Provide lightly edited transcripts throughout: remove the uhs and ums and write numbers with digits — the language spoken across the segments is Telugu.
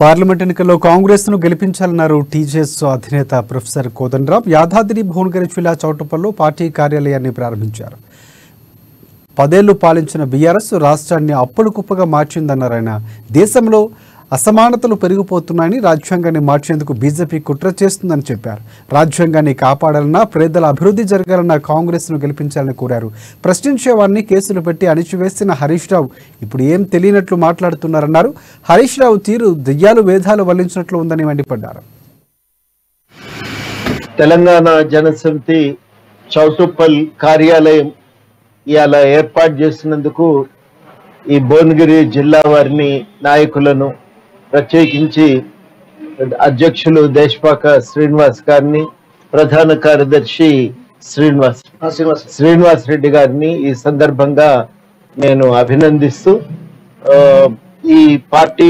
పార్లమెంట్ ఎన్నికల్లో కాంగ్రెస్ ను గెలిపించాలన్నారు టీజేఎస్ అధినేత ప్రొఫెసర్ కోదండరాం. యాదాద్రి భువనగిరి జిల్లా చౌటుప్పల్లో పార్టీ కార్యాలయాన్ని ప్రారంభించారు. 10 ఏళ్లు పాలించిన బీఆర్ఎస్ రాష్ట్రాన్ని అప్పుల కుప్పగా మార్చిందన్నారు ఆయన. దేశంలో అసమానతలు పెరిగిపోతున్నాయని, రాజ్యాంగాన్ని మార్చేందుకు బీజేపీ కుట్ర చేస్తుందని చెప్పారు. రాజ్యాంగాన్ని కాపాడాలన్నా, పేదల అభివృద్ధి జరగాలన్నా కాంగ్రెస్ ను గెలిపించాలని కోరారు. ప్రశ్నించే వారిని కేసులు పెట్టి అణిచివేసిన హరీష్ రావు ఇప్పుడు ఏం తెలియనట్లు మాట్లాడుతున్నారన్నారు. హరీష్ రావు తీరు దెయ్యాలు వేదాలు వల్లించినట్లు ఉందని మండిపడ్డారు. తెలంగాణ జనసమితి చౌటుప్పల్ కార్యాలయం ఇలా ఏర్పాటు చేసినందుకు ఈ భువనగిరి జిల్లా వారిని, నాయకులను, ప్రత్యేకించి అధ్యక్షులు దేశపాక శ్రీనివాస్ గారిని, ప్రధాన కార్యదర్శి శ్రీనివాస్ రెడ్డి గారిని ఈ సందర్భంగా నేను అభినందిస్తూ ఈ పార్టీ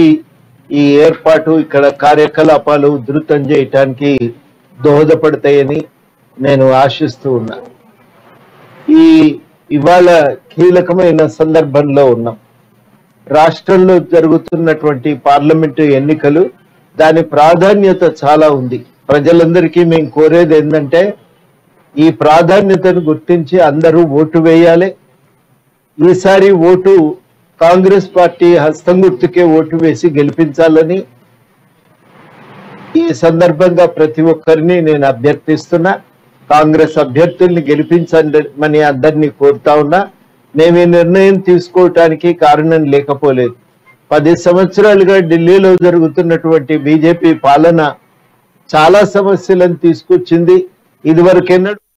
ఈ ఏర్పాటు ఇక్కడ కార్యకలాపాలు ఉధృతం చేయటానికి దోహదపడతాయని నేను ఆశిస్తూ ఉన్నా. ఇవాళ కీలకమైన సందర్భంలో ఉన్నాం. రాష్ట్రంలో జరుగుతున్నటువంటి పార్లమెంటు ఎన్నికలు, దాని ప్రాధాన్యత చాలా ఉంది. ప్రజలందరికీ మేము కోరేది ఏంటంటే ఈ ప్రాధాన్యతను గుర్తించి అందరూ ఓటు వేయాలి. ఈసారి ఓటు కాంగ్రెస్ పార్టీ హస్తం గుర్తుకే ఓటు వేసి గెలిపించాలని ఈ సందర్భంగా ప్రతి ఒక్కరిని నేను అభ్యర్థిస్తున్నా. కాంగ్రెస్ అభ్యర్థుల్ని గెలిపించమని అందరినీ కోరుతా ఉన్నా. మేము ఈ నిర్ణయం తీసుకోవటానికి కారణం లేకపోలేదు. 10 సంవత్సరాలుగా ఢిల్లీలో జరుగుతున్నటువంటి బీజేపీ పాలన చాలా సమస్యలను తీసుకొచ్చింది. ఇదివరకెన్నడూ